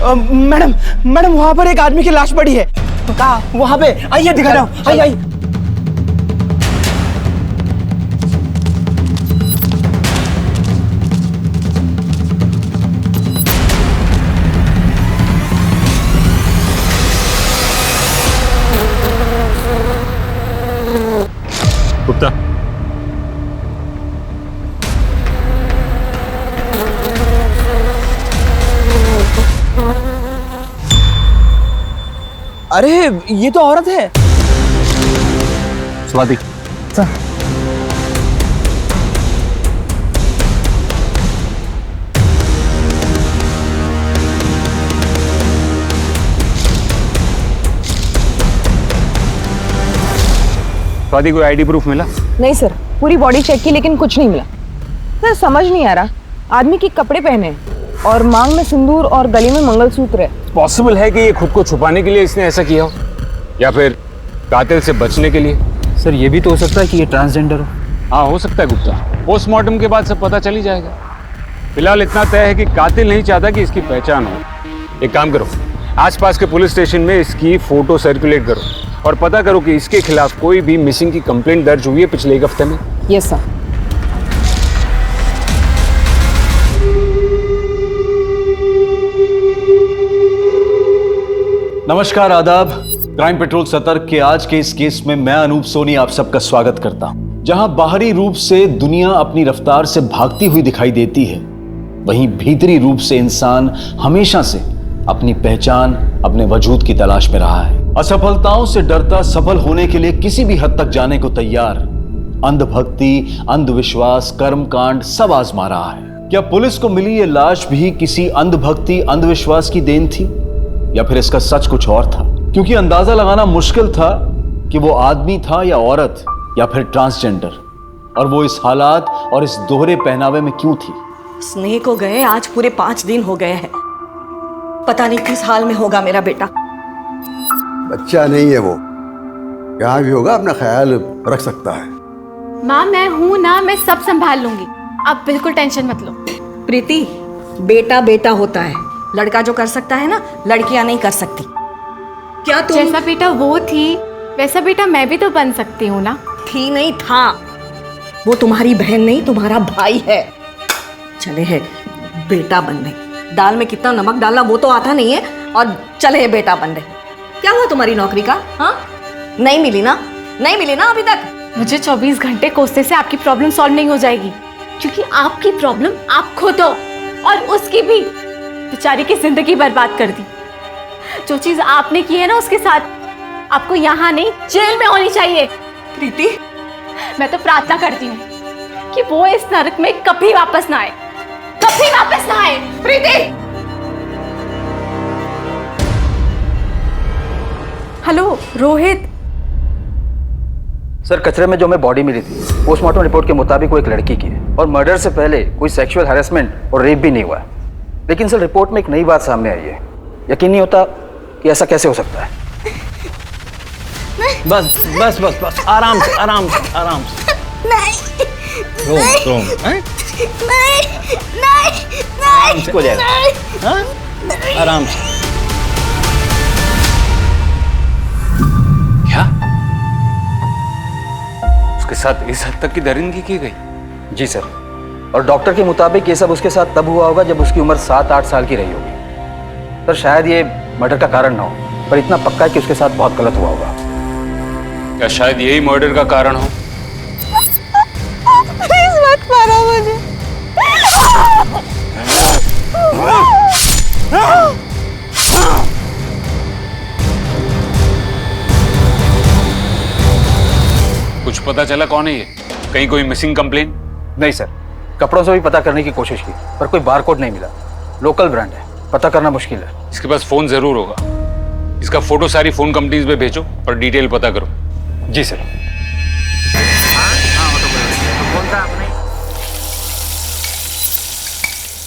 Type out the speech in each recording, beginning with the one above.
Madam madam वहाँ पर एक आदमी की लाश पड़ी है। कहाँ? वहाँ पे, आइए दिखा रहा हूँ, आइए आइए। गुप्ता, अरे ये तो औरत है। स्वाति। स्वाति, कोई आईडी प्रूफ मिला? नहीं सर, पूरी बॉडी चेक की लेकिन कुछ नहीं मिला। सर समझ नहीं आ रहा, आदमी के कपड़े पहने हैं और मांग में सिंदूर और गले में मंगलसूत्र है। पॉसिबल है कि ये खुद को छुपाने के लिए इसने ऐसा किया हो, या फिर कातिल से बचने के लिए। सर ये भी तो हो सकता है कि ये ट्रांसजेंडर हो। हाँ, हो सकता है गुप्ता। पोस्टमार्टम के बाद सब पता चल ही जाएगा। फिलहाल इतना तय है कि कातिल नहीं चाहता कि इसकी पहचान हो। एक काम करो, आसपास के पुलिस स्टेशन में इसकी फोटो सर्कुलेट करो और पता करो कि इसके खिलाफ कोई भी मिसिंग की कंप्लेंट दर्ज हुई है पिछले एक हफ्ते में। Yes sir. नमस्कार, आदाब। क्राइम पेट्रोल सतर्क के आज के इस केस में मैं अनूप सोनी आप सबका स्वागत करता हूं। जहां बाहरी रूप से दुनिया अपनी रफ्तार से भागती हुई दिखाई देती है, वहीं भीतरी रूप से इंसान हमेशा से अपनी पहचान, अपने वजूद की तलाश में रहा है। असफलताओं से डरता सफल होने के लिए किसी भी हद तक जाने को तैयार, अंधभक्ति, अंधविश्वास, कर्मकांड सब आजमा रहा है। क्या पुलिस को मिली ये लाश भी किसी अंधभक्ति, अंधविश्वास की देन थी, या फिर इसका सच कुछ और था? क्योंकि अंदाजा लगाना मुश्किल था कि वो आदमी था या औरत या फिर ट्रांसजेंडर, और वो इस हालात और इस दोहरे पहनावे में क्यों थी। स्नेह को गए आज पूरे 5 दिन हो गए हैं। पता नहीं किस हाल में होगा मेरा बेटा। बच्चा नहीं है वो, कहाँ भी होगा अपना ख्याल रख सकता है। माँ मैं हूँ ना, मैं सब संभाल लूंगी, आप बिल्कुल टेंशन मत लो। प्रीति, बेटा बेटा होता है, लड़का जो कर सकता है ना, लड़कियां नहीं कर सकती। क्या तुम जैसा बेटा वो थी वैसा बेटा मैं भी तो बन सकती हूँ ना। थी नहीं था, वो तुम्हारी बहन नहीं तुम्हारा भाई है। चले है बेटा बनने, दाल में कितना नमक डालना वो तो आता नहीं है, और चले है बेटा बनने। क्या हुआ तुम्हारी नौकरी का? हाँ, नहीं मिली ना, नहीं मिली ना अभी तक। मुझे 24 घंटे कोसने से आपकी प्रॉब्लम सॉल्व नहीं हो जाएगी, क्योंकि आपकी प्रॉब्लम आप खुद हो, और उसकी भी बेचारी की जिंदगी बर्बाद कर दी। जो चीज आपने की है ना, उसके साथ आपको यहाँ नहीं जेल में होनी चाहिए। प्रीति, मैं तो प्रार्थना करती हूँ कि वो इस नरक में कभी वापस ना आए, कभी वापस ना आए। प्रीति, हेलो रोहित। सर कचरे में जो हमें बॉडी मिली थी, पोस्टमार्टम रिपोर्ट के मुताबिक वो एक लड़की की है, और मर्डर से पहले कोई सेक्सुअल हैरेसमेंट और रेप भी नहीं हुआ है। लेकिन सर रिपोर्ट में एक नई बात सामने आई है। यकीन नहीं होता कि ऐसा कैसे हो सकता है। बस बस बस बस, आराम से आराम से आराम से। नहीं रोम हैं? आराम से हो जाएगा, हाँ? आराम से। क्या उसके साथ इस हद तक की दरिंदगी की गई? जी सर, और डॉक्टर के मुताबिक ये सब उसके साथ तब हुआ होगा जब उसकी उम्र 7-8 साल की रही होगी। सर शायद ये मर्डर का कारण ना हो, पर इतना पक्का है कि उसके साथ बहुत गलत हुआ होगा। क्या शायद यही मर्डर का कारण हो? प्लीज मत मारो मुझे। कुछ पता चला कौन है ये? कहीं कोई मिसिंग कंप्लेन? नहीं सर, कपड़ों से भी पता करने की कोशिश की, पर कोई बारकोड नहीं मिला। लोकल ब्रांड है, पता करना मुश्किल है। इसके पास फोन जरूर होगा। इसका फोटो सारी फोन कंपनीज में भेजो और डिटेल पता करो। जी सर।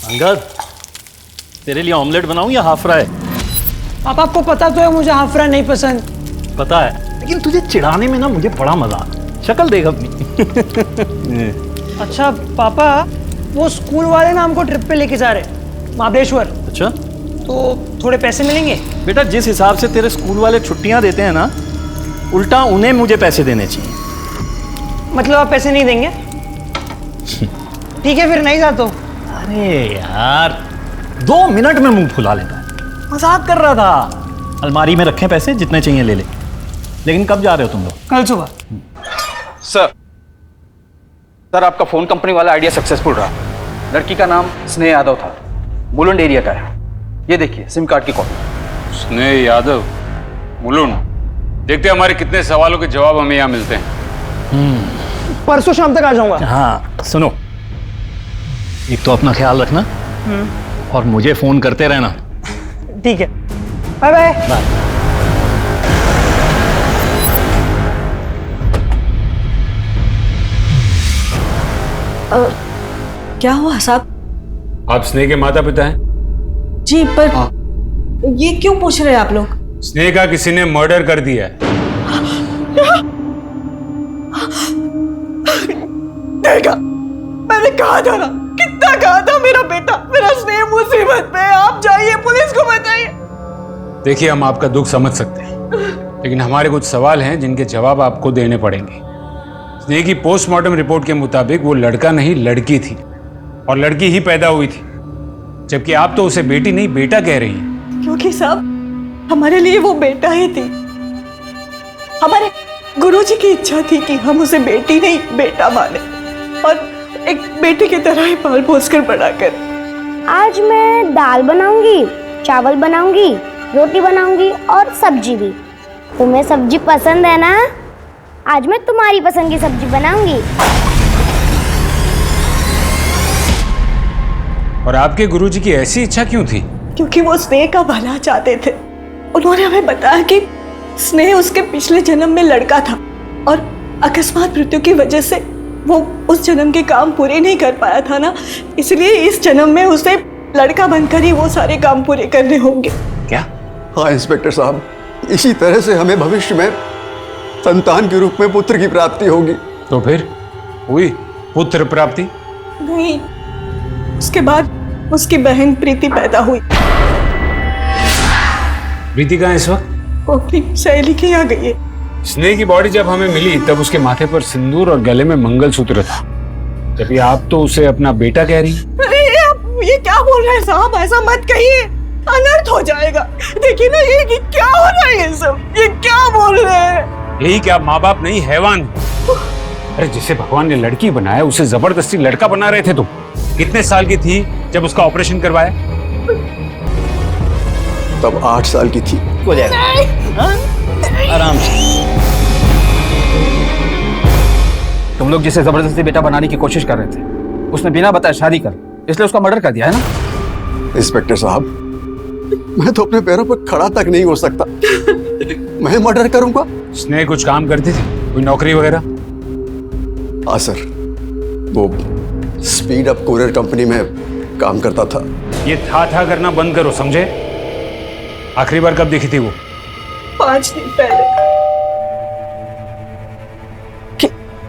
अंगद, तेरे लिए ऑमलेट बनाऊं या हाफ फ्राई? पापा आपको पता तो है मुझे हाफ फ्राई नहीं पसंद। पता है, लेकिन तुझे चिढ़ाने में ना मुझे बड़ा मजा आता। शक्ल देख अपनी। अच्छा पापा, वो स्कूल वाले ना हमको ट्रिप पे लेके जा रहे हैं, महाबलेश्वर। अच्छा, तो थोड़े पैसे मिलेंगे? बेटा जिस हिसाब से तेरे स्कूल वाले छुट्टियां देते हैं ना, उल्टा उन्हें मुझे पैसे देने चाहिए। मतलब आप पैसे नहीं देंगे? ठीक है फिर नहीं जा तो। अरे यार 2 मिनट में मुंह फुला लेता है, मजाक कर रहा था। अलमारी में रखे पैसे, जितने चाहिए ले ले। लेकिन कब जा रहे हो तुम लोग? कल सुबह। सर आपका फोन कंपनी वाला आइडिया सक्सेसफुल रहा। लड़की का नाम स्नेह यादव था, मुलुंड एरिया का है। ये देखिए सिम कार्ड की कॉपी। स्नेह यादव, मुलुंड। देखते हैं हमारे कितने सवालों के जवाब हमें यहाँ मिलते हैं। परसों शाम तक आ जाऊंगा। हाँ सुनो, एक तो अपना ख्याल रखना और मुझे फोन करते रहना। ठीक है, बाय बाय। क्या हुआ साहब? आप स्नेह के माता पिता हैं? जी, पर ये क्यों पूछ रहे हैं आप लोग? स्नेह का किसी ने मर्डर कर दिया है। देखा, मैंने कहा था ना, कितना कहा था मेरा बेटा, मेरा स्नेह मुसीबत में है। आप जाइए, पुलिस को बताइए। देखिए हम आपका दुख समझ सकते हैं, लेकिन हमारे कुछ सवाल हैं जिनके जवाब आपको देने पड़ेंगे। स्नेह की पोस्टमार्टम रिपोर्ट के मुताबिक वो लड़का नहीं लड़की थी, और लड़की ही पैदा हुई थी, जबकि आप तो उसे बेटी नहीं बेटा कह रही हैं। क्योंकि साहब हमारे लिए वो बेटा ही थी। हमारे गुरुजी की इच्छा थी कि हम उसे बेटी नहीं बेटा माने, और एक बेटी की तरह ही पाल पोस कर बड़ा कर। आज मैं दाल बनाऊंगी, चावल बनाऊंगी, रोटी बनाऊंगी और सब्जी भी। तुम्हें सब्जी पसंद है ना? आज मैं तुम्हारी पसंद की सब्जी बनाऊंगी। और आपके गुरुजी की ऐसी इच्छा क्यों थी? क्योंकि वो स्नेह का भला चाहते थे। उन्होंने हमें बताया कि स्नेह उसके पिछले जन्म में लड़का था, और अकस्मात मृत्यु की वजह से वो उस जन्म के काम पूरे नहीं कर पाया था ना, इसलिए इस जन्म में उसे लड़का बनकर ही वो सारे काम पूरे करने होंगे। क्या? हाँ इंस्पेक्टर साहब, इसी तरह से हमें भविष्य में संतान के रूप में पुत्र की प्राप्ति होगी। तो फिर हुई पुत्र प्राप्ति? नहीं, उसके बाद उसकी बहन प्रीति पैदा हुई। प्रीति कहाँ है इस वक्त? वो अपनी सहेली के यहाँ गई है। स्नेह की बॉडी जब हमें मिली तब उसके माथे पर सिंदूर और गले में मंगलसूत्र था, जबकि आप तो उसे अपना बेटा कह रही। अरे आप ये क्या बोल रहे हैं साहब? ऐसा मत कहिए, अनर्थ हो जाएगा। देखिए ना ये क्या हो रहा है, ये सब ये क्या बोल रहे हैं? यही क्या, माँ बाप नहीं हैवान? अरे जिसे भगवान ने लड़की बनाया उसे जबरदस्ती लड़का बना रहे थे तुम। कितने साल की थी जब उसका ऑपरेशन करवाया? तब 8 साल की थी। हो जाएगा, आराम से। तुम लोग जिसे जबरदस्ती बेटा बनाने की कोशिश कर रहे थे, उसने बिना बताए शादी कर, इसलिए उसका मर्डर कर दिया है ना? इंस्पेक्टर साहब, मैं तो अपने पैरों पर खड़ा तक नहीं हो सकता, मैं मर्डर करूंगा? स्नेह कुछ काम करती थी, कोई नौकरी वगैरह? हाँ सर, वो स्पीड अप कोरियर कंपनी में काम करता था। ये था करना बंद करो, समझे? आखिरी बार कब देखी थी वो? 5 दिन पहले।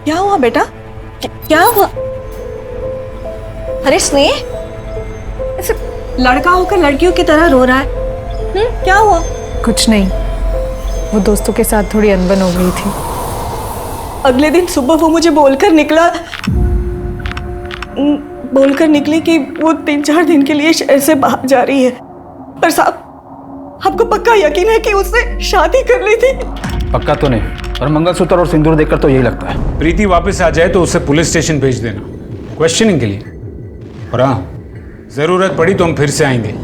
क्या हुआ बेटा? क्या हुआ? अरे स्नेह, ऐसे लड़का होकर लड़कियों की तरह रो रहा है। क्या हुआ? कुछ नहीं, वो दोस्तों के साथ थोड़ी अनबन हो गई थी। अगले दिन सुबह वो मुझे बोलकर निकली कि वो 3-4 दिन के लिए शहर से बाहर जा रही है। पर साहब, आपको पक्का यकीन है कि उसने शादी कर ली थी? पक्का तो नहीं, पर मंगलसूत्र और सिंदूर देखकर तो यही लगता है। प्रीति वापस आ जाए तो उसे पुलिस स्टेशन भेज देना, क्वेश्चनिंग के लिए। और हाँ, जरूरत पड़ी तो हम फिर से आएंगे।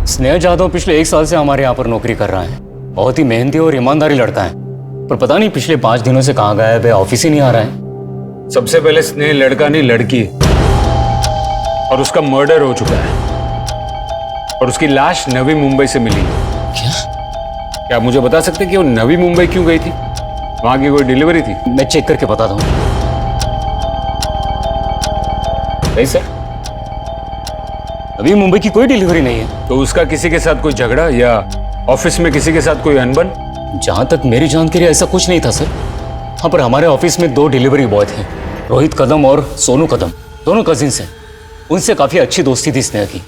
स्नेह जादव पिछले 1 साल से हमारे यहाँ पर नौकरी कर रहा है। बहुत ही मेहनती और ईमानदारी लड़का है, पर पता नहीं पिछले 5 दिनों से कहाँ गायब है, ऑफिस ही नहीं आ रहा है। सबसे पहले स्नेह लड़का नहीं लड़की है, और उसका मर्डर हो चुका है, और उसकी लाश नवी मुंबई से मिली। क्या आप मुझे बता सकते कि वो नवी मुंबई क्यों गई थी? वहां की कोई डिलीवरी थी? मैं चेक करके बताता हूँ। नहीं सर, अभी मुंबई की कोई डिलीवरी नहीं है। तो उसका किसी के साथ कोई झगड़ा या ऑफिस में किसी के साथ कोई अनबन? जहां तक मेरी जानकारी ऐसा कुछ नहीं था सर। हाँ, पर हमारे ऑफिस में 2 डिलीवरी बॉय थे, रोहित कदम और सोनू कदम, दोनों कजिन्स हैं। उनसे काफी अच्छी दोस्ती थी स्नेहा की।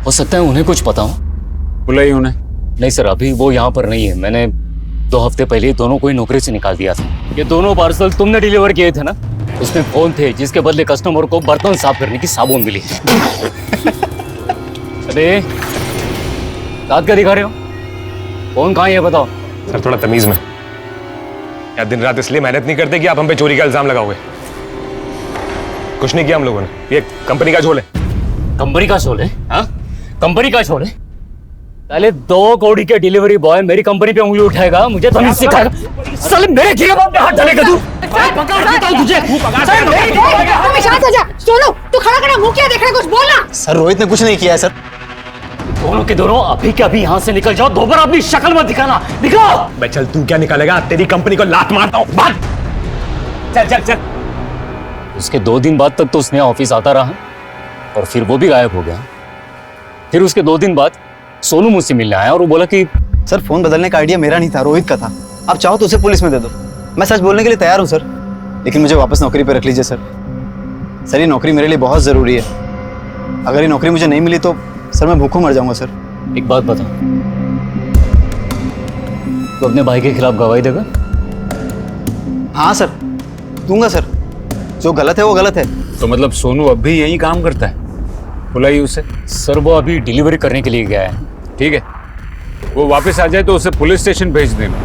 हो सकता है उन्हें कुछ पता हो। बुलाई उन्हें? नहीं सर, अभी वो यहाँ पर नहीं है। मैंने 2 हफ्ते पहले ही दोनों को ही नौकरी से निकाल दिया था। ये दोनों पार्सल तुमने डिलीवर किए थे ना, उसमें फोन थे जिसके बदले कस्टमर को बर्तन साफ करने की साबुन मिली। अरे दांत क्या दिखा रहे हो? फोन कहाँ है बताओ। सर थोड़ा तमीज में। या दिन रात इसलिए मेहनत नहीं करते कि आप हम पे चोरी का इल्जाम लगाओगे? कुछ नहीं किया हम लोगों ने, ये कंपनी का झोल है। कंपनी का झोल है? हाँ, कंपनी का झोल है। पहले 2 कौड़ी के डिलीवरी बॉय मेरी कंपनी पे उंगली उठाएगा, मुझे तमीज सिखाएगा। साले मेरे जीवन पे हाथ डालेगा तू। सोनू, तू खड़ा खड़ा मुंह क्या देख रहा है? कुछ बोलना। सर रोहित ने कुछ नहीं किया है सर। दोनों के दोनों अभी के अभी यहाँ से निकल जाओ। दोबारा अपनी शक्ल मत दिखाना। दिखाओ। भाई चल, तू क्या निकालेगा? तेरी कंपनी को लात मारता हूँ। भाग। चल चल चल। उसके 2 दिन बाद तक तो उसने ऑफिस आता रहा और फिर वो भी गायब हो गया। फिर उसके 2 दिन बाद सोनू मुझसे मिलने आया और वो बोला कि सर फोन बदलने का आइडिया मेरा नहीं था, रोहित का था। आप चाहो तो उसे पुलिस में दे दो। मैं सच बोलने के लिए तैयार हूँ सर, लेकिन मुझे वापस नौकरी पे रख लीजिए सर। सर ये नौकरी मेरे लिए बहुत ज़रूरी है। अगर ये नौकरी मुझे नहीं मिली तो सर मैं भूखों मर जाऊंगा सर। एक बात बता, तो अपने भाई के खिलाफ गवाही देगा? हाँ सर, दूंगा सर। जो गलत है वो गलत है। तो मतलब सोनू अब भी यही काम करता है? बुलाइए उसे। सर वो अभी डिलीवरी करने के लिए गया है। ठीक है, वो वापस आ जाए तो उसे पुलिस स्टेशन भेज देना।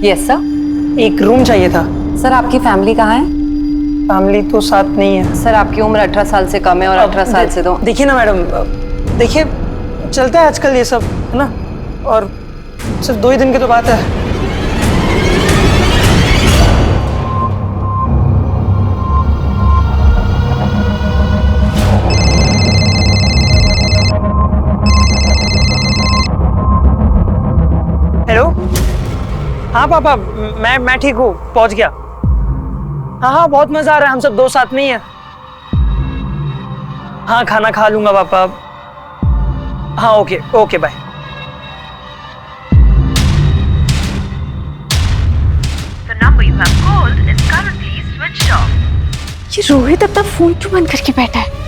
यस सर, एक रूम चाहिए था। सर आपकी फैमिली कहाँ है? फैमिली तो साथ नहीं है। सर आपकी उम्र 18 साल से कम है और 18 साल से तो देखिए ना मैडम, देखिए चलता है आजकल ये सब, है ना? और सिर्फ 2 ही दिन की तो बात है। हेलो, हाँ पापा, मैं ठीक हूँ, पहुँच गया। हाँ, बहुत मजा आ रहा है। हम सब 2 साथ में ही हैं। हाँ, खाना खा लूंगा पापा। हाँ, ओके ओके, बाय। ये रोहित अपना फोन क्यों बंद करके बैठा है?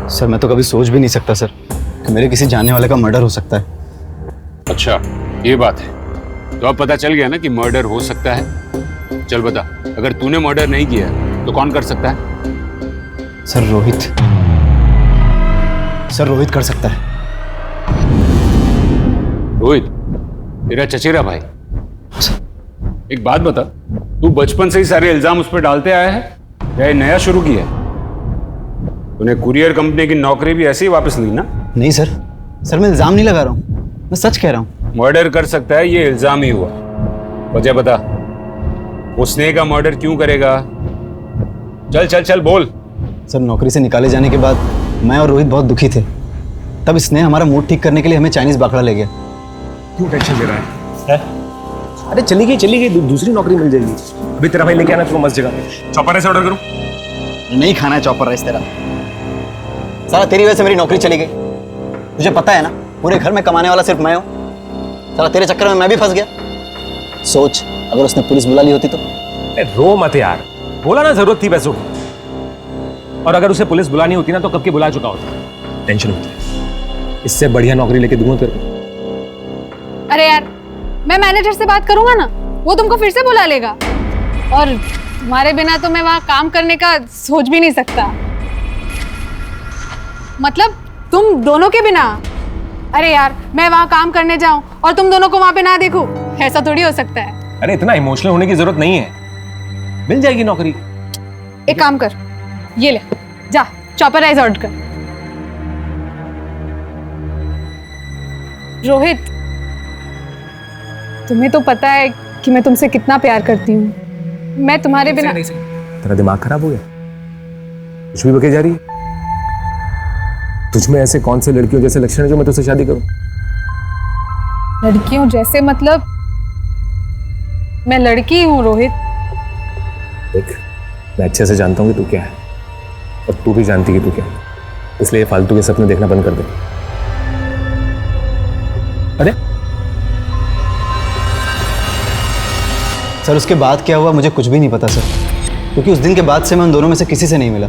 सर मैं तो कभी सोच भी नहीं सकता सर कि मेरे किसी जानने वाले का मर्डर हो सकता है। अच्छा, ये बात है। तो अब पता चल गया ना कि मर्डर हो सकता है। चल बता, अगर तूने मर्डर नहीं किया तो कौन कर सकता है? सर रोहित। सर रोहित कर सकता है। रोहित तेरा चचेरा भाई? एक बात बता, तू बचपन से ही सारे इल्जाम उस पर डालते आया है या ये नया शुरू किया है? तूने कुरियर कंपनी की नौकरी भी ऐसे ही वापस ली ना? नहीं सर, सर मैं इल्जाम नहीं लगा रहा हूँ, मैं सच कह रहा हूँ। मर्डर कर सकता है ये इल्जाम ही हुआ। वजह बता, वो स्नेह का मर्डर क्यों करेगा? चल चल चल बोल। सर नौकरी से निकाले जाने के बाद मैं और रोहित बहुत दुखी थे। तब स्नेह हमारा मूड ठीक करने के लिए हमें चाइनीज बाखड़ा ले गया। क्यों टेंशन ले रहा है? अरे चली गई, दूसरी नौकरी मिल जाएगी। अभी तेरा भाई लेके आना तो मस्त जगह। चॉपर राइस ऑर्डर करूं? नहीं खाना है चॉपर राइस तेरा। साला तेरी वजह से मेरी नौकरी चली गई। तुझे पता है ना, पूरे घर में कमाने वाला सिर्फ मैं हूँ। साला तेरे चक्कर में मैं भी फंस गया। सोच, अगर उसने पुलिस बुला ली होती तो। रो मत यार, बोला ना जरूरत थी पैसों की। और अगर उसे पुलिस बुलानी होती ना तो कब की बुला चुका होता। टेंशन मत ले, इससे बढ़िया नौकरी लेके दूंगा तेरे को। अरे यार, मैं मैनेजर से बात करूंगा ना, वो तुमको फिर से बुला लेगा। और तुम्हारे बिना तो मैं वहां काम करने का सोच भी नहीं सकता। मतलब तुम दोनों के बिना? अरे यार, मैं वहां काम करने जाऊं और तुम दोनों को वहां पे ना देखूं, ऐसा थोड़ी हो सकता है। अरे इतना इमोशनल होने की जरूरत नहीं है, मिल जाएगी नौकरी। एक काम कर, ये ले, जा चॉपर राइस ऑर्डर कर। रोहित, तुम्हें तो पता है कि मैं तुमसे कितना प्यार करती हूँ। मैं तुम्हारे बिना। तेरा दिमाग खराब हो गया? कुछ भी बके जा रही है। तुझमें ऐसे कौन से लड़कियों जैसे लक्षण है जो मैं तुझसे शादी करूं? लड़कियों जैसे मतलब मैं लड़की हूँ रोहित। देख, मैं अच्छे से जानता हूँ कि तू क्या है और तू भी जानती कि तू क्या है, इसलिए फालतू के सपने देखना बंद कर दे। अरे सर, उसके बाद क्या हुआ मुझे कुछ भी नहीं पता सर, क्योंकि उस दिन के बाद से मैं उन दोनों में से किसी से नहीं मिला।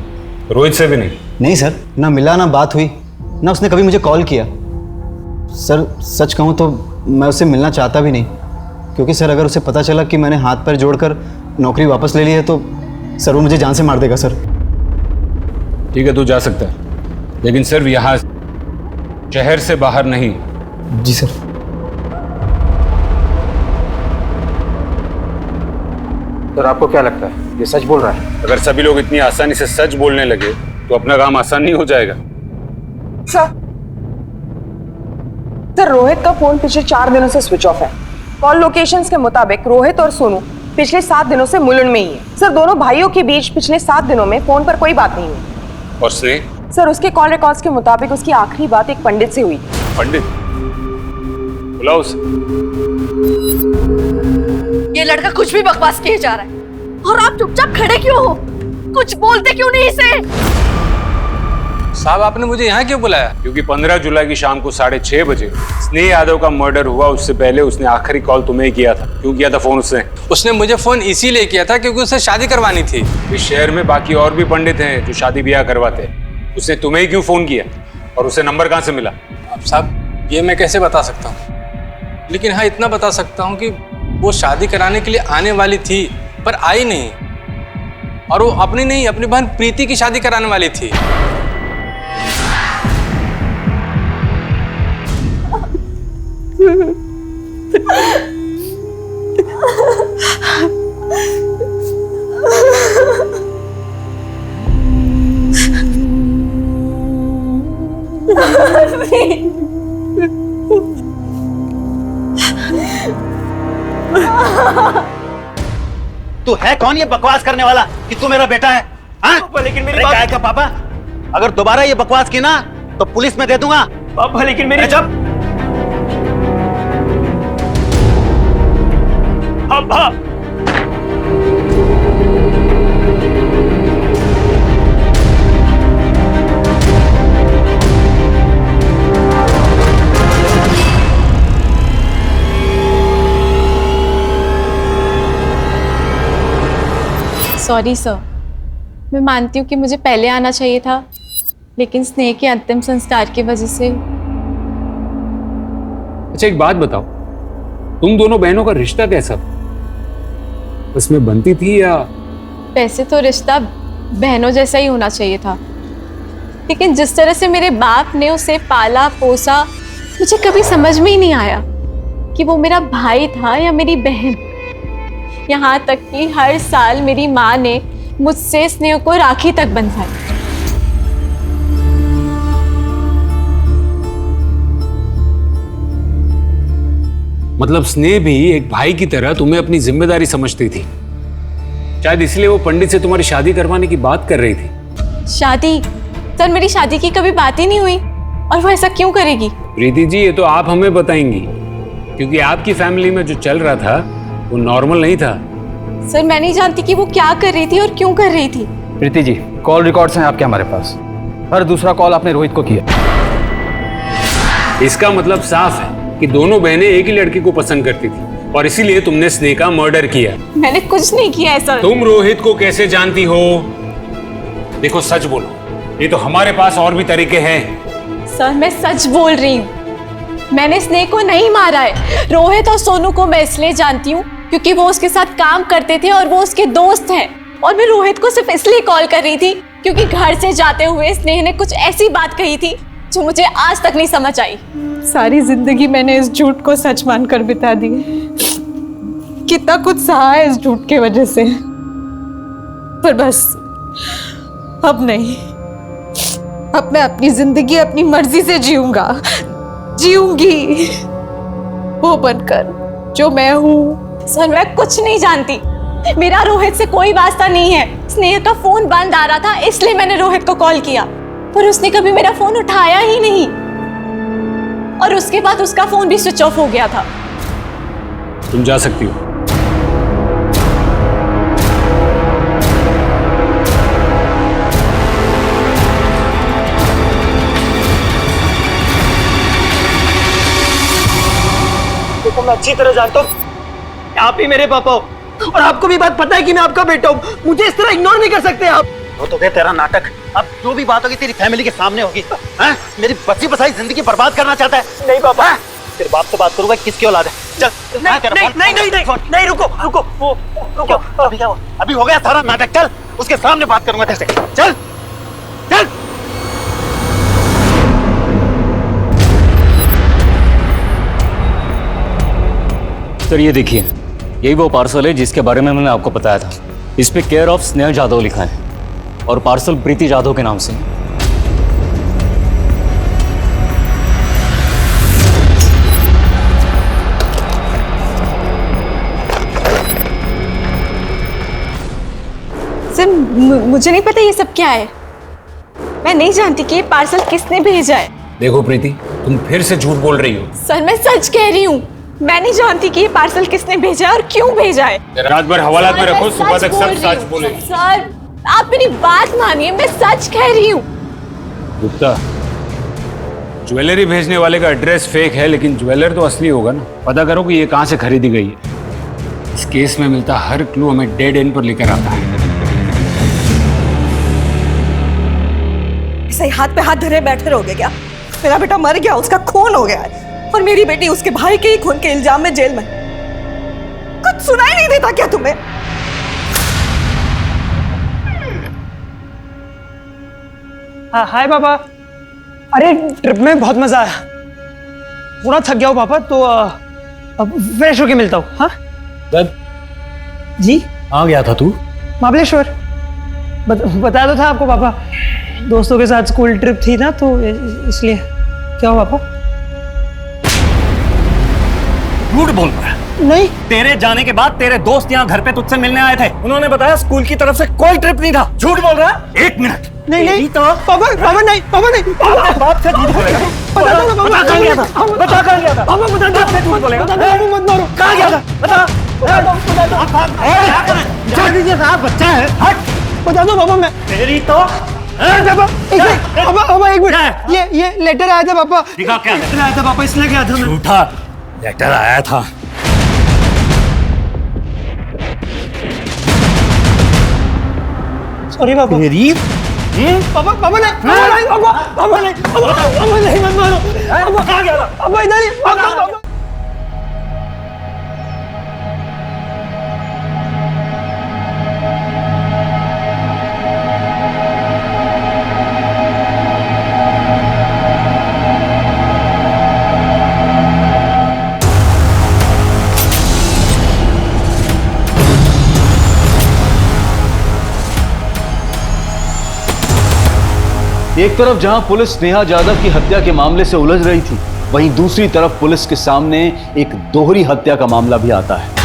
रोहित से भी नहीं? नहीं सर, ना मिला, ना बात हुई, ना उसने कभी मुझे कॉल किया। सर सच कहूँ तो मैं उससे मिलना चाहता भी नहीं, क्योंकि सर अगर उसे पता चला कि मैंने हाथ पैर जोड़कर नौकरी वापस ले ली है तो सर वो मुझे जान से मार देगा सर। ठीक है, तू जा सकता है, लेकिन सिर्फ यहाँ शहर से बाहर नहीं। जी सर। सर आपको क्या लगता है ये सच बोल रहा है? अगर सभी लोग इतनी आसानी से सच बोलने लगे तो अपना काम आसान नहीं हो जाएगा। सर रोहित का फोन पिछले 4 दिनों से स्विच ऑफ है। कॉल लोकेशंस के मुताबिक रोहित और सोनू पिछले 7 दिनों से मुलुंड में ही है। सर दोनों भाइयों के बीच पिछले 7 दिनों में फोन पर कोई बात नहीं हुई। और स्नेह? सर उसके कॉल रिकॉर्ड्स के मुताबिक उसकी आखिरी बात एक पंडित से हुई थी। पंडित? बुलाओ उसे। ये लड़का कुछ भी बकवास किए जा रहा है और आप चुपचाप खड़े क्यों हो? कुछ बोलते क्यों नहीं इसे? साहब आपने मुझे यहाँ क्यों बुलाया? क्योंकि 15 जुलाई की शाम को 6:30 बजे स्नेह यादव का मर्डर हुआ। उससे पहले उसने आखिरी कॉल तुम्हें किया था। क्यों किया था फोन उसने? उसने मुझे फोन इसीलिए किया था क्योंकि उसे शादी करवानी थी। इस शहर में बाकी और भी पंडित हैं जो शादी ब्याह करवाते हैं, उसने तुम्हें ही क्यों फोन किया और उसे नंबर कहाँ से मिला? अब साहब ये मैं कैसे बता सकता हूँ, लेकिन हाँ इतना बता सकता हूँ कि वो शादी कराने के लिए आने वाली थी पर आई नहीं, और वो अपनी नहीं अपनी बहन प्रीति की शादी कराने वाली थी। तू है कौन ये बकवास करने वाला कि तू मेरा बेटा है? हाँ? लेकिन मेरी बात... काय का पापा, अगर दोबारा ये बकवास की ना तो पुलिस में दे दूंगा। पापा लेकिन मेरी... जब पापा सॉरी सर, मैं मानती हूँ कि मुझे पहले आना चाहिए था, लेकिन स्नेह के अंतिम संस्कार की वजह से। अच्छा एक बात बताओ, तुम दोनों बहनों का रिश्ता कैसा था? उसमें बनती थी या? वैसे तो रिश्ता बहनों जैसा ही होना चाहिए था, लेकिन जिस तरह से मेरे बाप ने उसे पाला पोसा, मुझे कभी समझ में ही नहीं आया कि वो मेरा भाई था या मेरी बहन। यहाँ तक कि हर साल मेरी माँ ने मुझसे स्नेह को राखी तक बंधवाई। मतलब स्नेह भी एक भाई की तरह तुम्हें अपनी जिम्मेदारी समझती थी, शायद इसलिए वो पंडित से तुम्हारी शादी करवाने की बात कर रही थी। शादी? सर मेरी शादी की कभी बात ही नहीं हुई, और वो ऐसा क्यों करेगी? प्रीति जी ये तो आप हमें बताएंगी, क्योंकि आपकी फैमिली में जो चल रहा था वो नॉर्मल नहीं था। सर मैं नहीं जानती कि वो क्या कर रही थी और क्यों कर रही थी। प्रीति जी कॉल रिकॉर्ड्स हैं आपके हमारे पास, हर दूसरा कॉल आपने रोहित को किया। इसका मतलब साफ है कि दोनों बहनें एक ही लड़की को पसंद करती थी और इसीलिए तुमने स्नेह का मर्डर किया। मैंने कुछ नहीं किया है सर। तुम रोहित को कैसे जानती हो? देखो सच बोलो, ये तो हमारे पास और भी तरीके हैं। सर मैं सच बोल रही हूँ, मैंने स्नेह को नहीं मारा है। रोहित और सोनू को मैं इसलिए जानती हूँ क्योंकि वो उसके साथ काम करते थे और वो उसके दोस्त हैं, और मैं रोहित को सिर्फ इसलिए कॉल कर रही थी क्योंकि घर से जाते हुए स्नेह ने कुछ ऐसी बात कही थी जो मुझे आज तक नहीं समझ आई। सारी जिंदगी मैंने इस झूठ को सच मानकर बिता दी। कितना कुछ सहा है इस झूठ के वजह से, पर बस अब नहीं, अब मैं अपनी जिंदगी अपनी मर्जी से जीऊंगी वो बनकर जो मैं हूँ। सर मैं कुछ नहीं जानती, मेरा रोहित से कोई वास्ता नहीं है। स्नेह का फोन बंद आ रहा था इसलिए मैंने रोहित को कॉल किया, पर उसने कभी मेरा फोन उठाया ही नहीं और उसके बाद उसका फोन भी स्विच ऑफ हो गया था। तुम जा सकती हो। देखो मैं अच्छी तरह जानता हूँ आप ही मेरे पापा हो और आपको भी बात पता है कि मैं आपका बेटा हूँ। मुझे इस तरह इग्नोर नहीं कर सकते आप। वो तो गया तेरा नाटक, अब जो भी बात होगी तेरी फैमिली के सामने होगी। हैं? मेरी बची बसाई जिंदगी बर्बाद करना चाहता है? नहीं पापा, तेरे बाप से बात करूंगा किसकी औलाद है। चल नहीं रुको अभी क्या हुआ? अभी हो गया सारा नाटक, चल उसके सामने बात करूंगा तेरे से। चल चल। सर ये देखिए, यही वो पार्सल है जिसके बारे में मैंने आपको बताया था। इस पे केयर ऑफ स्नेहा जाधव लिखा है और पार्सल प्रीति जाधव के नाम से। सर मुझे नहीं पता ये सब क्या है, मैं नहीं जानती कि ये पार्सल किसने भेजा है। देखो प्रीति, तुम फिर से झूठ बोल रही हो। सर मैं सच कह रही हूँ, मैं नहीं जानती कि ये पार्सल किसने भेजा है और क्यों भेजा है। रात भर हवालात में रखो, सुबह तक सब सच बोलेगी। सर आप मेरी बात मानिए, मैं सच कह रही हूँ। गुप्ता, ज्वेलरी भेजने वाले का एड्रेस फेक है लेकिन ज्वेलर तो असली होगा ना। पता करो कि ये कहाँ से खरीदी गई है। इस केस में मिलता हर क्लू हमें डेड एंड पर लेकर आता है। सही हाथ पे हाथ धरे बैठे रहोगे क्या? मेरा बेटा मर गया, उसका खून हो गया है और मेरी बेटी उसके भाई के ही खून के इल्जाम में जेल में। कुछ सुनाई नहीं देता क्या तुम्हें? हाँ हाय पापा। अरे ट्रिप में बहुत मजा आया, पूरा थक गया हूँ पापा, तो अब फ्रेश होके मिलता हूँ। हाँ जी। आ गया था तू? महाबलेश्वर। बताया तो था आपको पापा, दोस्तों के साथ स्कूल ट्रिप थी ना, तो इसलिए। क्या हुआ पापा? झूठ बोल रहा है। नहीं, तेरे जाने के बाद तेरे दोस्त यहाँ घर पे तुझसे मिलने आए थे, उन्होंने बताया स्कूल की तरफ से कोई ट्रिप नहीं था। झूठ बोल रहा है। एक मिनट। नहीं तो पापा नहीं बाप से झूठ बोलेगा। बता कहाँ गया था? पापा बता दो, झूठ बोलेगा। मत मारो। कहाँ गया था? बता। छोड़ दीजिए साहब, बच्चा है। हट, बता दो पापा। मैं तेरी तो पापा एक मिनट, ये लेटर आया था पापा। दिखा क्या लेटर आया था पापा, इसलिए गया था मैं। झूठा लेटर आया था। सॉरी पापा। तेरी पापा नहीं मत मारो। कहाँ गया था? पापा इधर ही। पापा एक तरफ जहां पुलिस स्नेहा जाधव की हत्या के मामले से उलझ रही थी, वहीं दूसरी तरफ पुलिस के सामने एक दोहरी हत्या का मामला भी आता है।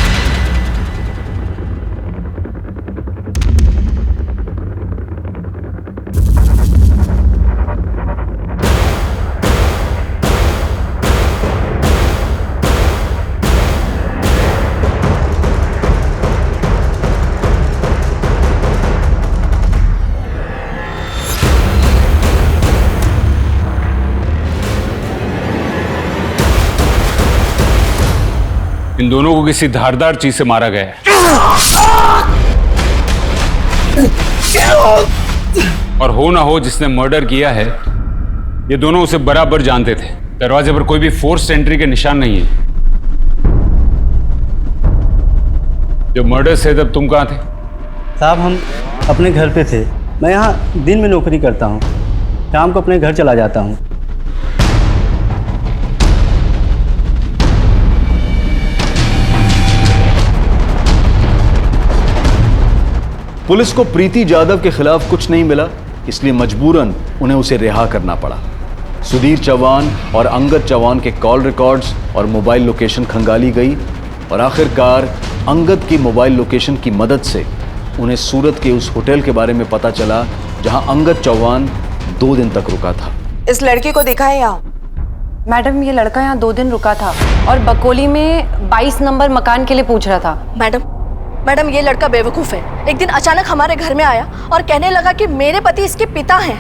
इन दोनों को किसी धारदार चीज से मारा गया है और हो ना हो जिसने मर्डर किया है, ये दोनों उसे बराबर जानते थे। दरवाजे पर कोई भी फोर्स एंट्री के निशान नहीं है। जब मर्डर से तब तुम कहाँ थे? साहब हम अपने घर पे थे। मैं यहाँ दिन में नौकरी करता हूँ, शाम को अपने घर चला जाता हूँ। पुलिस को प्रीति जाधव के खिलाफ कुछ नहीं मिला, इसलिए मजबूरन उन्हें उसे रिहा करना पड़ा। सुधीर चौहान और अंगद चौहान के कॉल रिकॉर्ड्स और मोबाइल लोकेशन खंगाली गई और आखिरकार अंगद की मोबाइल लोकेशन की मदद से उन्हें सूरत के उस होटल के बारे में पता चला जहां अंगद चौहान 2 दिन तक रुका था। इस लड़के को देखा है यहाँ? मैडम, ये लड़का यहाँ 2 दिन रुका था और बकोली में 22 नंबर मकान के लिए पूछ रहा था। मैडम, ये लड़का बेवकूफ़ है। एक दिन अचानक हमारे घर में आया और कहने लगा कि मेरे पति इसके पिता हैं।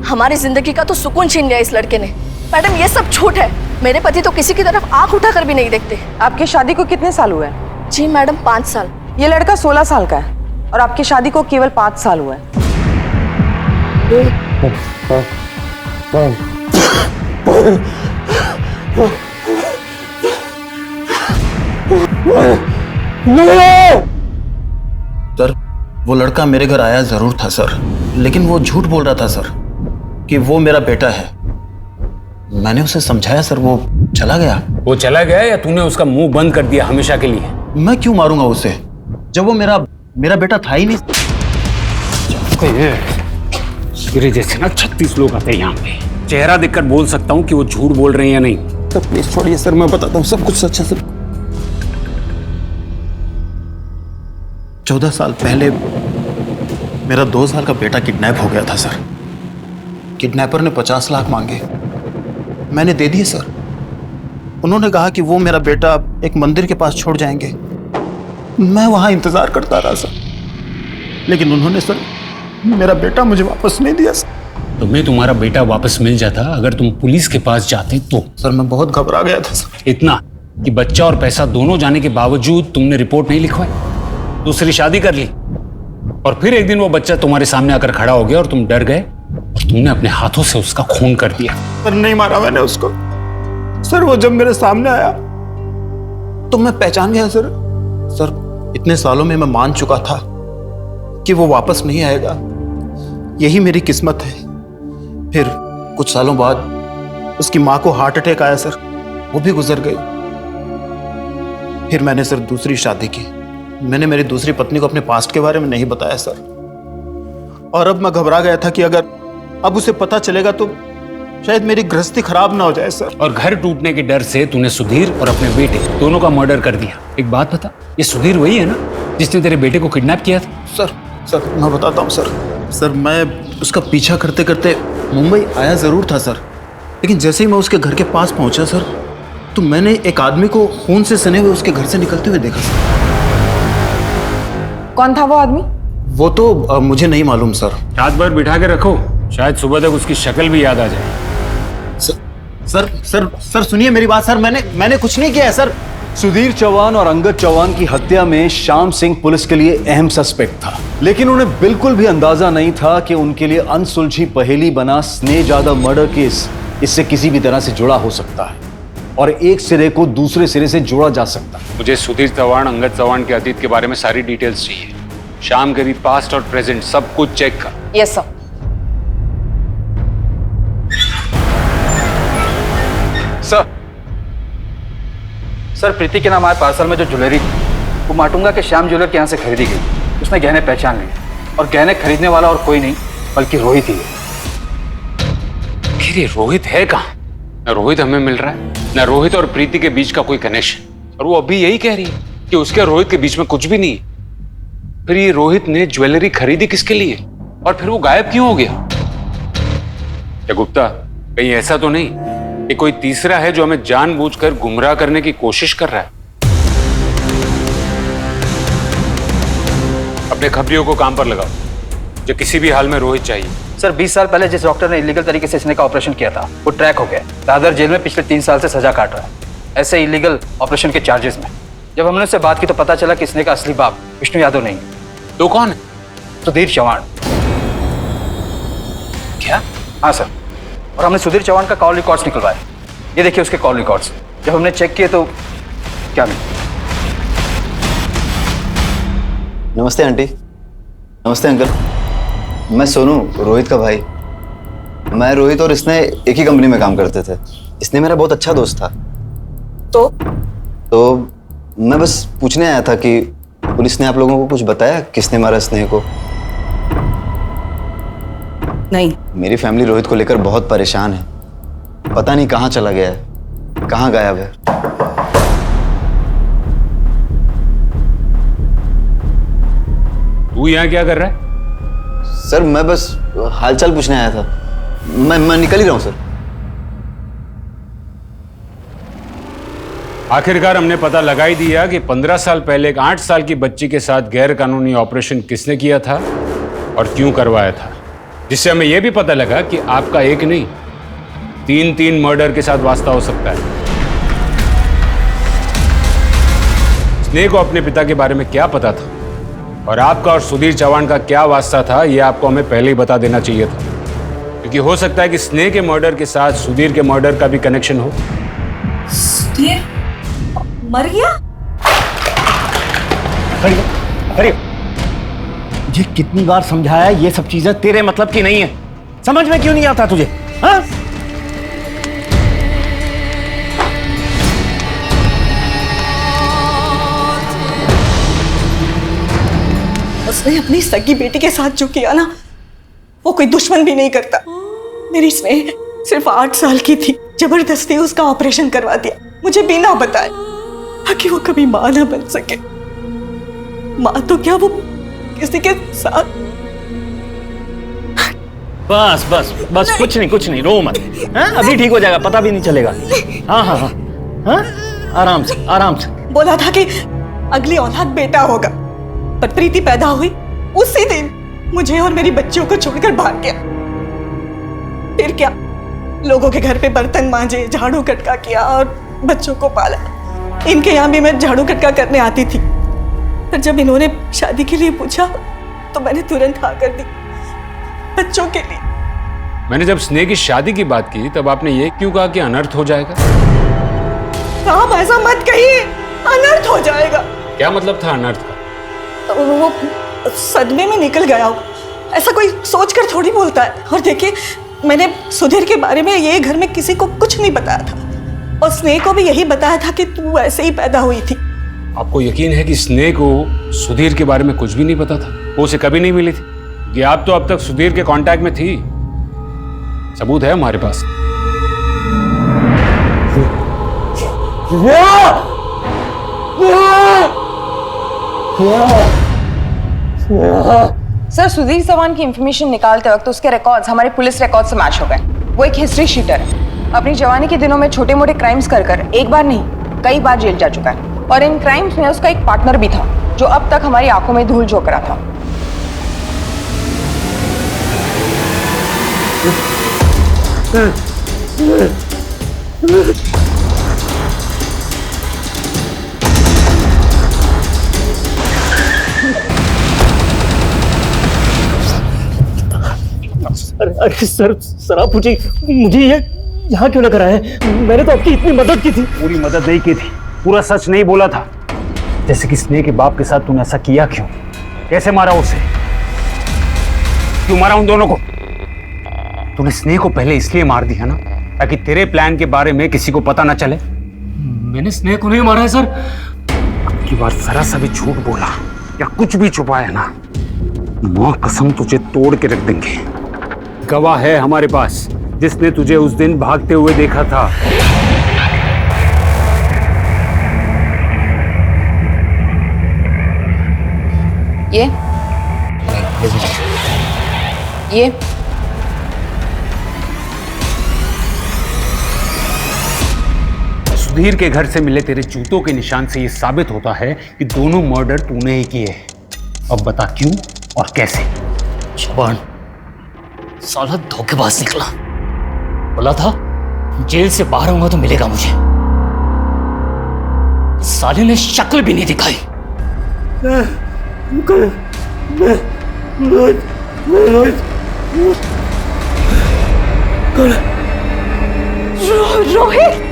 हमारी जिंदगी का तो सुकून छीन लिया इस लड़के ने। मैडम, ये सब झूठ है। मेरे पति तो किसी की तरफ आंख उठाकर भी नहीं देखते। आपकी शादी को कितने साल हुए? जी मैडम, 5 साल। ये लड़का 16 साल का है और आपकी शादी को केवल 5 साल हुआ है। सर, वो लड़का मेरे घर आया जरूर था सर, लेकिन वो झूठ बोल रहा था सर कि वो मेरा बेटा है। मैंने उसे समझाया सर, वो चला गया। वो चला गया या तूने उसका मुंह बंद कर दिया हमेशा के लिए? मैं क्यों मारूंगा उसे जब वो मेरा बेटा था ही नहीं। मेरे जैसे ना 36 लोग आते हैं यहाँ पे, चेहरा देखकर बोल सकता हूँ कि वो झूठ बोल रहे हैं या नहीं। तो प्लीज छोड़िए सर, मैं बताता हूँ सब कुछ सच है सर। 14 साल पहले मेरा 2 साल का बेटा किडनैप हो गया था सर। किडनैपर ने 50 लाख मांगे, मैंने दे दिए सर। उन्होंने कहा कि वो मेरा बेटा एक मंदिर के पास छोड़ जाएंगे। मैं वहां इंतजार करता रहा सर, लेकिन उन्होंने सर मेरा बेटा मुझे वापस नहीं दिया सर। तुम्हें तुम्हारा बेटा वापस मिल जाता अगर तुम पुलिस के पास जाते तो? सर मैं बहुत घबरा गया था सर। इतना कि बच्चा और पैसा दोनों जाने के बावजूद तुमने रिपोर्ट नहीं लिखवाई, दूसरी शादी कर ली और फिर एक दिन वो बच्चा तुम्हारे सामने आकर खड़ा हो गया और तुम डर गए और तुमने अपने हाथों से उसका खून कर दिया। सर नहीं मारा मैंने उसको सर, वो जब मेरे सामने आया तो मैं पहचान गया सर। सर इतने सालों में मैं मान चुका था कि वो वापस नहीं आएगा, यही मेरी किस्मत है। फिर कुछ सालों बाद उसकी मां को हार्ट अटैक आया सर, वो भी गुजर गई। फिर मैंने सर दूसरी शादी की। मैंने मेरी दूसरी पत्नी को अपने पास्ट के बारे में नहीं बताया सर, और अब मैं घबरा गया था कि अगर अब उसे पता चलेगा तो शायद मेरी गृहस्थी खराब ना हो जाए सर। और घर टूटने के डर से तूने सुधीर और अपने बेटे दोनों का मर्डर कर दिया। एक बात बता, ये सुधीर वही है ना जिसने तेरे बेटे को किडनैप किया था? सर मैं बताता हूँ सर, मैं उसका पीछा करते करते मुंबई आया जरूर था सर, लेकिन जैसे ही मैं उसके घर के पास पहुंचा सर, तो मैंने एक आदमी को खून से सने हुए उसके घर से निकलते हुए देखा सर। कौन था वो आदमी? वो तो मुझे नहीं मालूम सर। रात भर बिठा के रखो, शायद सुबह तक उसकी शक्ल भी याद आ जाए। सर सुनिए मेरी बात सर, मैंने कुछ नहीं किया है सर। सुधीर चौहान और अंगद चौहान की हत्या में श्याम सिंह पुलिस के लिए अहम सस्पेक्ट था, लेकिन उन्हें बिल्कुल भी अंदाजा नहीं था कि उनके लिए अनसुलझी पहेली बना स्नेह जाधव मर्डर केस इससे किसी भी तरह से जुड़ा हो सकता है और एक सिरे को दूसरे सिरे से जोड़ा जा सकता है। मुझे सुधीर चौहान, अंगद चौहान के अतीत के बारे में सारी डिटेल्स चाहिए। शाम के भी पास्ट और प्रेजेंट सब कुछ चेक कर। Yes sir. सर प्रीति के नाम आए पार्सल में जो ज्वेलरी थी वो माटुंगा के श्याम ज्वेलर के यहाँ से खरीदी गई। उसने गहने पहचान लिए और गहने खरीदने वाला और कोई नहीं बल्कि रोहित ही है। फिर ये रोहित है कहाँ? न रोहित हमें मिल रहा है, न रोहित और प्रीति के बीच का कोई कनेक्शन, और वो अभी यही कह रही है कि उसके और रोहित के बीच में कुछ भी नहीं है। फिर ये रोहित ने ज्वेलरी खरीदी किसके लिए और फिर वो गायब क्यों हो गया? क्या गुप्ता, कहीं ऐसा तो नहीं कि कोई तीसरा है जो हमें जानबूझकर गुमराह करने की कोशिश कर रहा है? अपने खबरियों को काम पर लगाओ, जो किसी भी हाल में रोहित चाहिए। सर 20 साल पहले जिस डॉक्टर ने इलीगल तरीके से स्नेह का ऑपरेशन किया था वो ट्रैक हो गया। दादर जेल में पिछले 3 साल से सजा काट रहा है, ऐसे इलीगल ऑपरेशन के चार्जेस में। जब हमने उससे बात की तो पता चला कि स्नेह का असली बाप विष्णु यादव नहीं है। तो कौन है? सुधीर चौहान। क्या? हाँ सर, और हमने सुधीर चौहान का कॉल रिकॉर्ड्स निकलवाए। ये देखिए उसके कॉल रिकॉर्ड्स। जब हमने चेक किए तो क्या नहीं। नमस्ते आंटी। नमस्ते अंकल। मैं सोनू, रोहित का भाई। मैं रोहित और इसने एक ही कंपनी में काम करते थे। इसने मेरा बहुत अच्छा दोस्त था। तो मैं बस पूछने आया था कि पुलिस ने आप लोगों को कुछ बताया किसने मारा स्नेह को? नहीं। मेरी फैमिली रोहित को लेकर बहुत परेशान है। पता नहीं कहाँ चला गया है, कहाँ गायब है। तू यहाँ क्या कर रहा है? सर मैं बस हालचाल पूछने आया था। मैं निकल ही रहा हूँ सर। आखिरकार हमने पता लगा ही दिया कि 15 साल पहले एक 8 साल की बच्ची के साथ गैर कानूनी ऑपरेशन किसने किया था और क्यों करवाया था, जिससे हमें यह भी पता लगा कि आपका एक नहीं 3 मर्डर के साथ वास्ता हो सकता है। स्नेह को अपने पिता के बारे में क्या पता था और आपका और सुधीर चौहान का क्या वास्ता था, यह आपको हमें पहले ही बता देना चाहिए था, क्योंकि हो सकता है कि स्नेह के मर्डर के साथ सुधीर के मर्डर का भी कनेक्शन हो। सुधीर मर गया? अरे मुझे कितनी बार समझाया ये सब चीजें तेरे मतलब की नहीं है, समझ में क्यों नहीं आता तुझे? हाँ? उसने अपनी सगी बेटी के साथ जो किया ना, वो कोई दुश्मन भी नहीं करता। मेरी स्नेह सिर्फ 8 साल की थी, जबरदस्ती उसका ऑपरेशन करवा दिया, मुझे बिना बताए, ताकि वो कभी मां ना बन सके। मां तो क्या, वो किसी के साथ। बस बस बस, कुछ नहीं, रो मत। हाँ? अभी ठीक हो जाएगा, पता भी नहीं चलेगा। हाँ हाँ हाँ हाँ, आराम से आराम से। बोला था कि अगली औलाद बेटा होगा, पर प्रीति पैदा हुई उसी दिन मुझे और मेरी बच्चियों को छोड़कर भाग गया। फिर क्या, लोगों के घर पे बर्तन मांजे, झाड़ू कटका किया और बच्चों को पाला। इनके यहाँ भी मैं झाड़ू कटका करने आती थी, पर जब इन्होंने शादी के लिए पूछा तो मैंने तुरंत हाँ कर दी, बच्चों के लिए। मैंने जब स्नेह की शादी की बात की तब आपने ये क्यों कहा कि अनर्थ हो जाएगा? साहब ऐसा मत कहिए, अनर्थ हो जाएगा। क्या मतलब था अनर्थ का? तो वो सदमे में निकल गया हो, ऐसा कोई सोचकर थोड़ी बोलता है। और देखिए, मैंने सुधीर के बारे में ये घर में किसी को कुछ नहीं बताया था, और स्नेह को भी यही बताया था कि तू ऐसे ही पैदा हुई थी। आपको यकीन है कि स्नेह को सुधीर के बारे में कुछ भी नहीं पता था? वो उसे कभी नहीं मिली थी? कि आप तो अब तक सुधीर के कांटेक्ट में थी, सबूत है हमारे पास। सर, सुधीर चौहान की इंफॉर्मेशन निकालते वक्त उसके रिकॉर्ड्स हमारे पुलिस रिकॉर्ड से मैच हो गए। वो एक हिस्ट्री शीटर है, अपनी जवानी के दिनों में छोटे मोटे क्राइम्स कर एक बार नहीं कई बार जेल जा चुका है, और इन क्राइम्स में उसका एक पार्टनर भी था जो अब तक हमारी आंखों में धूल झोंक रहा था। अरे सर आप मुझे ये यहाँ क्यों ना कराए? मैंने तो आपकी इतनी मदद की थी। पूरी मदद नहीं की थी, पूरा सच नहीं बोला था। जैसे कि स्नेह के बाप के साथ तूने ऐसा किया क्यों? कैसे मारा उसे? क्यों मारा उन दोनों को? तूने स्नेह को पहले इसलिए मार दिया ना ताकि तेरे प्लान के बारे में किसी को पता ना चले। मैंने स्नेह को नहीं मारा है सर। अब की बार जरा सा भी झूठ बोला या कुछ भी छुपाया ना, मां कसम तुझे तोड़ के रख देंगे। गवाह है हमारे पास जिसने तुझे उस दिन भागते हुए देखा था। ये सुधीर के घर से मिले तेरे जूतों के निशान से यह साबित होता है कि दोनों मर्डर तूने ही किए हैं। अब बता क्यों और कैसे? चौहान साला धोखेबाज निकला। बोला था जेल से बाहर आऊंगा तो मिलेगा मुझे। साले ने शक्ल भी नहीं दिखाई। रोहित,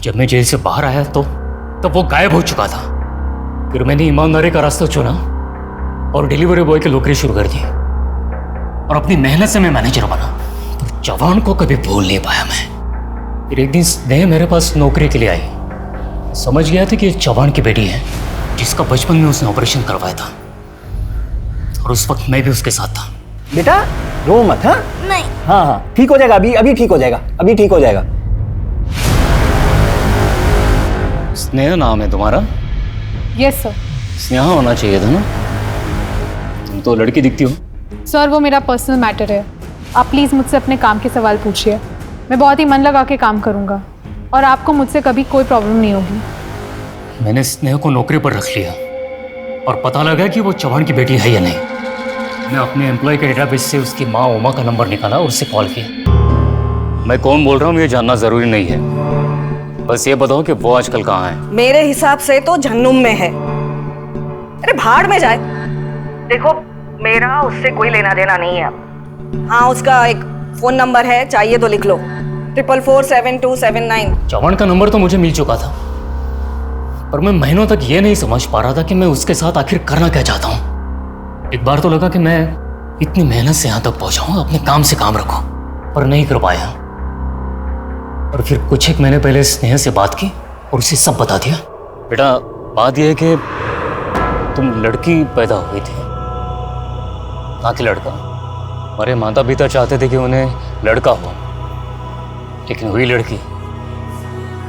जब मैं जेल से बाहर आया तो तब वो गायब हो चुका था। फिर मैंने ईमानदारी का रास्ता चुना और डिलीवरी बॉय की नौकरी शुरू कर दी, और अपनी मेहनत से मैं मैनेजर बना। पर जवान को कभी भूल नहीं पाया मैं। फिर एक दिन स्नेह मेरे पास नौकरी के लिए आई। समझ गया था कि ये चौहान की बेटी है जिसका बचपन में उसने ऑपरेशन करवाया था, और उस वक्त मैं भी उसके साथ था। बेटा रो मत। हाँ नहीं। हाँ हाँ ठीक हो जाएगा, अभी ठीक हो जाएगा, अभी ठीक हो जाएगा। स्नेहा नाम है तुम्हारा? Yes sir. स्नेहा होना चाहिए था ना, तुम तो लड़की दिखती हो। सर वो मेरा पर्सनल मैटर है, आप प्लीज़ मुझसे अपने काम के सवाल पूछिए। मैं बहुत ही मन लगा के काम करूँगा और आपको मुझसे कभी कोई प्रॉब्लम नहीं होगी। मैंने स्नेहा को नौकरी पर रख लिया और पता लगा कि वो चौहान की बेटी है या नहीं। मैं अपने एम्प्लॉय के डेटाबेस से उसकी माँ उमा का नंबर निकाला और उससे कॉल किया। मैं कौन बोल रहा हूँ ये जानना ज़रूरी नहीं है, बस ये बताओ कि वो आजकल कहाँ है। मेरे हिसाब से तो जहन्नुम में है। अरे भाड़ में जाए। देखो मेरा उससे कोई लेना देना नहीं है अब। हाँ उसका एक फोन नंबर है, चाहिए तो लिख लो, 444727 चौहान का नंबर तो मुझे मिल चुका था, पर मैं महीनों तक ये नहीं समझ पा रहा था कि मैं उसके साथ आखिर करना क्या चाहता हूँ। एक बार तो लगा कि मैं इतनी मेहनत से यहाँ तक पहुँचा हूँ, अपने काम से काम रखूँ, पर नहीं कर पाया। और फिर कुछ एक महीने पहले स्नेहा से बात की और उसे सब बता दिया। बेटा बात यह है कि तुम लड़की पैदा हुई थी, ना कि लड़का। हमारे माता पिता चाहते थे कि उन्हें लड़का हो, लेकिन हुई लड़की,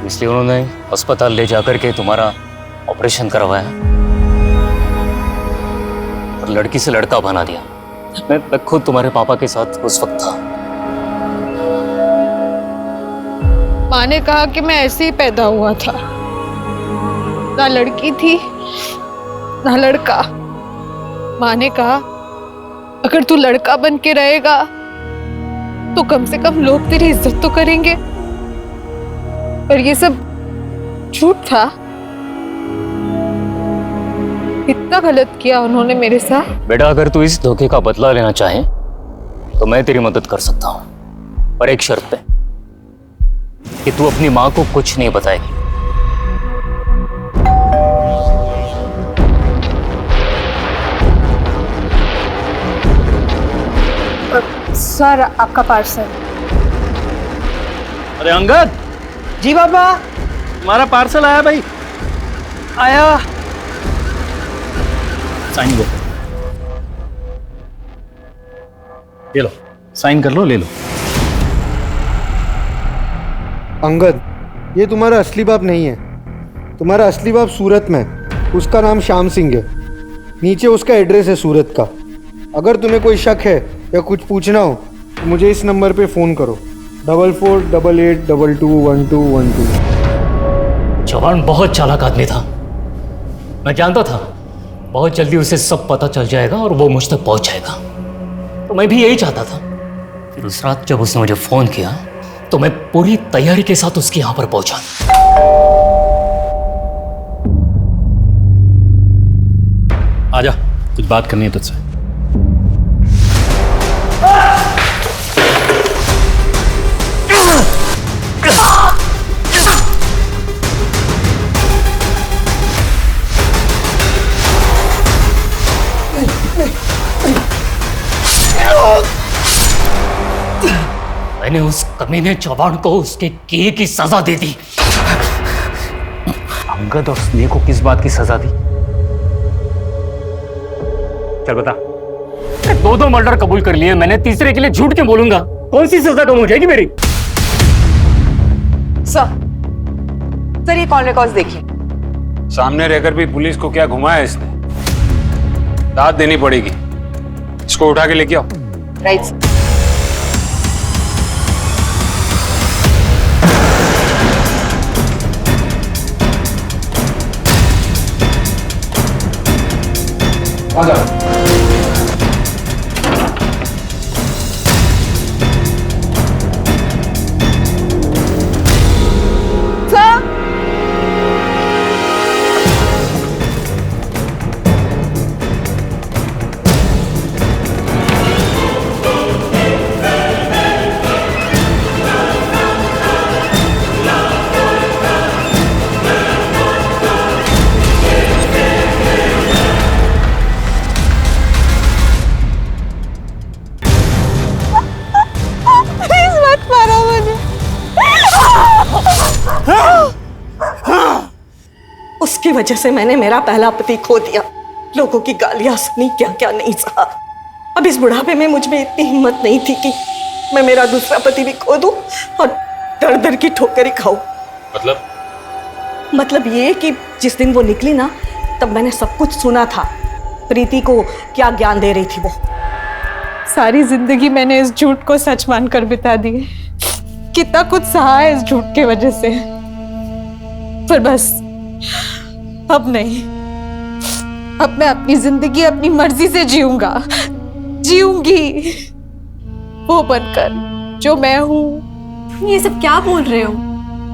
इसलिए उन्होंने अस्पताल ले जाकर के तुम्हारा ऑपरेशन करवाया और लड़की से लड़का बना दिया। मैं खुद तुम्हारे पापा के साथ उस वक्त था। माँ ने कहा कि मैं ऐसे ही पैदा हुआ था, ना लड़की थी ना लड़का। माँ ने कहा अगर तू लड़का बन के रहेगा तो कम से कम लोग तेरी इज्जत तो करेंगे, पर ये सब झूठ था। इतना गलत किया उन्होंने मेरे साथ। बेटा अगर तू इस धोखे का बदला लेना चाहे तो मैं तेरी मदद कर सकता हूँ, पर एक शर्त पे कि तू अपनी माँ को कुछ नहीं बताएगी। सर आपका पार्सल। अरे अंगद। जी बाबा। तुम्हारा पार्सल आया भाई। आया। साइन दो, ले लो, साइन कर लो, ले लो। अंगद, ये तुम्हारा असली बाप नहीं है। तुम्हारा असली बाप सूरत में, उसका नाम श्याम सिंह है। नीचे उसका एड्रेस है सूरत का। अगर तुम्हें कोई शक है या कुछ पूछना हो तो मुझे इस नंबर पे फ़ोन करो, 4488221212। चौहान बहुत चालाक आदमी था, मैं जानता था बहुत जल्दी उसे सब पता चल जाएगा और वो मुझ तक पहुंच जाएगा, तो मैं भी यही चाहता था। फिर उस रात जब उसने मुझे फ़ोन किया तो मैं पूरी तैयारी के साथ उसके यहाँ पर पहुंचा। आजा, कुछ बात करनी है तुझसे। मैंने उस कमीने चौहान को उसके किए की सजा दे दी। अंगद और स्नेह को किस बात की सजा दी? चल बता। दो मर्डर कबूल कर लिए मैंने, तीसरे के लिए झूठ क्यों बोलूंगा? कौन सी सजा कम हो जाएगी मेरी? सर ये कॉल रिकॉर्ड्स देखिए। सामने रहकर भी पुलिस को क्या घुमाया इसने? दाद देनी पड़ेगी। इसको उठा के लेके आओ। राइट। आ जाओ। वजह से मैंने मेरा पहला पति खो दिया, लोगों की गालियां सुनी, क्या क्या नहीं सहा। अब इस बुढ़ापे में मुझ में इतनी हिम्मत नहीं थी कि मैं मेरा दूसरा पति भी खो दूं और दर दर की ठोकर ही खाऊं। मतलब ये कि जिस दिन वो निकली ना, तब मैंने सब कुछ सुना था। प्रीति को क्या ज्ञान दे रही थी वो। सारी जिंदगी मैंने इस झूठ को सच मानकर बिता दी है। कितना कुछ सहा है इस झूठ के वजह से, पर बस अब नहीं। अब मैं अपनी जिंदगी अपनी मर्जी से जीऊंगी, वो बनकर जो मैं हूं। ये सब क्या बोल रहे हो?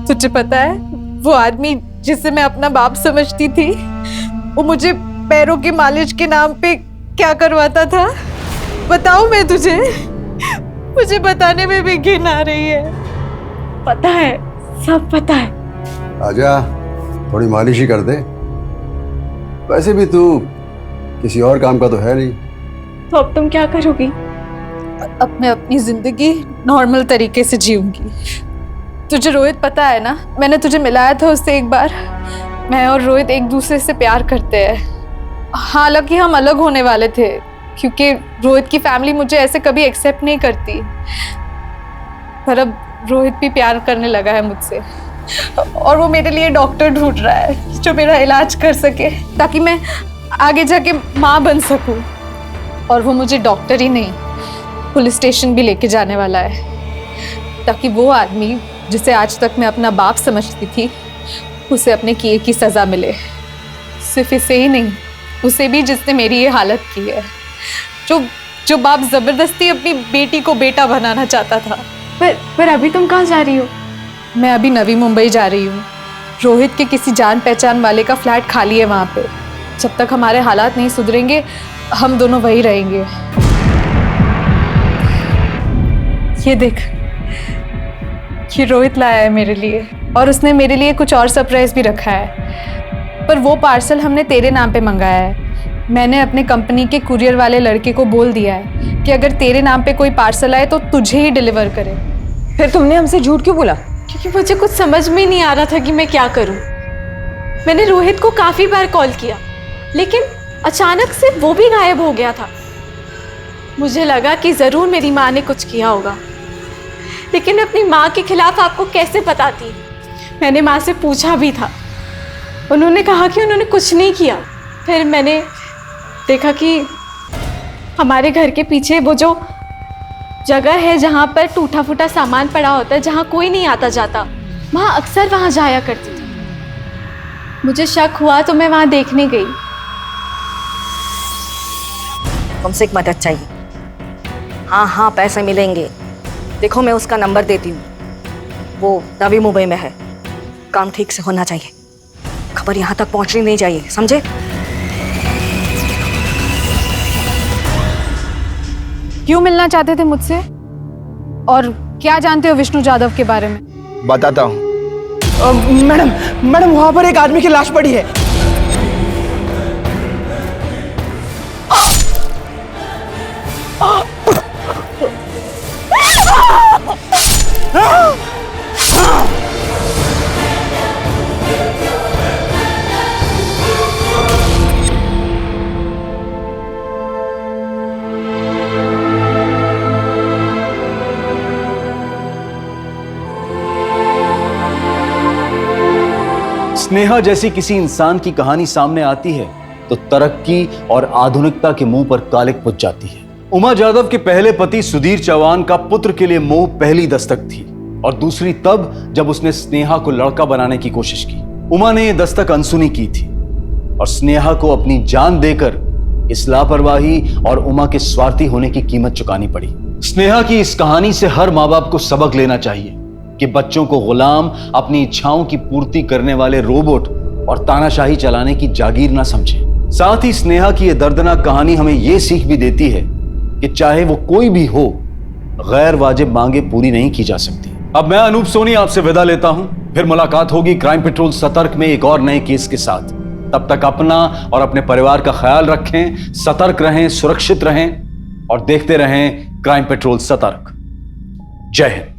तुझे पता है वो आदमी जिसे मैं अपना बाप समझती थी, वो मुझे पैरों की मालिश के नाम पे क्या करवाता था? बताऊं मैं तुझे? मुझे बताने में भी घिन आ रही है। पता है, सब पता है। आजा, थोड़ी मालिश ही कर दे। वैसे भी तू किसी और काम का तो है नहीं। तो अब तुम क्या करोगी? अब मैं अपनी जिंदगी नॉर्मल तरीके से जीऊंगी। तुझे रोहित पता है ना, मैंने तुझे मिलाया था उससे एक बार। मैं और रोहित एक दूसरे से प्यार करते हैं। हालांकि हम अलग होने वाले थे, क्योंकि रोहित की फैमिली मुझे ऐसे कभी एक्सेप्ट नहीं करती। पर अब रोहित भी प्यार करने लगा है मुझसे, और वो मेरे लिए डॉक्टर ढूंढ रहा है जो मेरा इलाज कर सके, ताकि मैं आगे जाके माँ बन सकूं। और वो मुझे डॉक्टर ही नहीं, पुलिस स्टेशन भी लेके जाने वाला है, ताकि वो आदमी जिसे आज तक मैं अपना बाप समझती थी, उसे अपने किए की सजा मिले। सिर्फ इसे ही नहीं, उसे भी जिसने मेरी ये हालत की है, जो बाप जबरदस्ती अपनी बेटी को बेटा बनाना चाहता था। पर अभी तुम कहाँ जा रही हो? मैं अभी नवी मुंबई जा रही हूँ। रोहित के किसी जान पहचान वाले का फ्लैट खाली है वहाँ पे। जब तक हमारे हालात नहीं सुधरेंगे, हम दोनों वहीं रहेंगे। ये देख, ये रोहित लाया है मेरे लिए, और उसने मेरे लिए कुछ और सरप्राइज भी रखा है। पर वो पार्सल हमने तेरे नाम पे मंगाया है। मैंने अपने कंपनी के कुरियर वाले लड़के को बोल दिया है कि अगर तेरे नाम पे कोई पार्सल आए तो तुझे ही डिलीवर करे। फिर तुमने हमसे झूठ क्यों बोला? क्योंकि मुझे कुछ समझ में नहीं आ रहा था कि मैं क्या करूं। मैंने रोहित को काफी बार कॉल किया, लेकिन अचानक से वो भी गायब हो गया था। मुझे लगा कि जरूर मेरी माँ ने कुछ किया होगा, लेकिन अपनी माँ के खिलाफ आपको कैसे बताती? मैंने माँ से पूछा भी था, उन्होंने कहा कि उन्होंने कुछ नहीं किया। फिर मैंने देखा कि हमारे घर के पीछे वो जो जगह है जहाँ पर टूटा फूटा सामान पड़ा होता है, जहाँ कोई नहीं आता जाता, वहाँ अक्सर वहाँ जाया करती थी। मुझे शक हुआ तो मैं वहाँ देखने गई। तुमसे एक मदद चाहिए। हाँ, पैसे मिलेंगे। देखो, मैं उसका नंबर देती हूँ, वो नवी मुंबई में है। काम ठीक से होना चाहिए, खबर यहाँ तक पहुँचनी नहीं चाहिए, समझे? क्यों मिलना चाहते थे मुझसे, और क्या जानते हो विष्णु जाधव के बारे में? बताता हूँ। मैडम वहां पर एक आदमी की लाश पड़ी है। स्नेहा जैसी किसी इंसान की कहानी सामने आती है तो तरक्की और आधुनिकता के मुंह पर कालिक पुच जाती है। उमा जाधव के पहले पति सुधीर चौहान का पुत्र के लिए मोह पहली दस्तक थी, और दूसरी तब जब उसने स्नेहा को लड़का बनाने की कोशिश की। उमा ने यह दस्तक अनसुनी की थी, और स्नेहा को अपनी जान देकर इस लापरवाही और उमा के स्वार्थी होने की कीमत चुकानी पड़ी। स्नेहा की इस कहानी से हर माँ बाप को सबक लेना चाहिए कि बच्चों को गुलाम, अपनी इच्छाओं की पूर्ति करने वाले रोबोट और तानाशाही चलाने की जागीर ना समझें। साथ ही स्नेहा की यह दर्दनाक कहानी हमें यह सीख भी देती है कि चाहे वो कोई भी हो, गैर वाजिब मांगे पूरी नहीं की जा सकती। अब मैं अनूप सोनी आपसे विदा लेता हूं, फिर मुलाकात होगी क्राइम पेट्रोल सतर्क में एक और नए केस के साथ। तब तक अपना और अपने परिवार का ख्याल रखें, सतर्क रहें, सुरक्षित रहें और देखते रहें क्राइम पेट्रोल सतर्क। जय हिंद।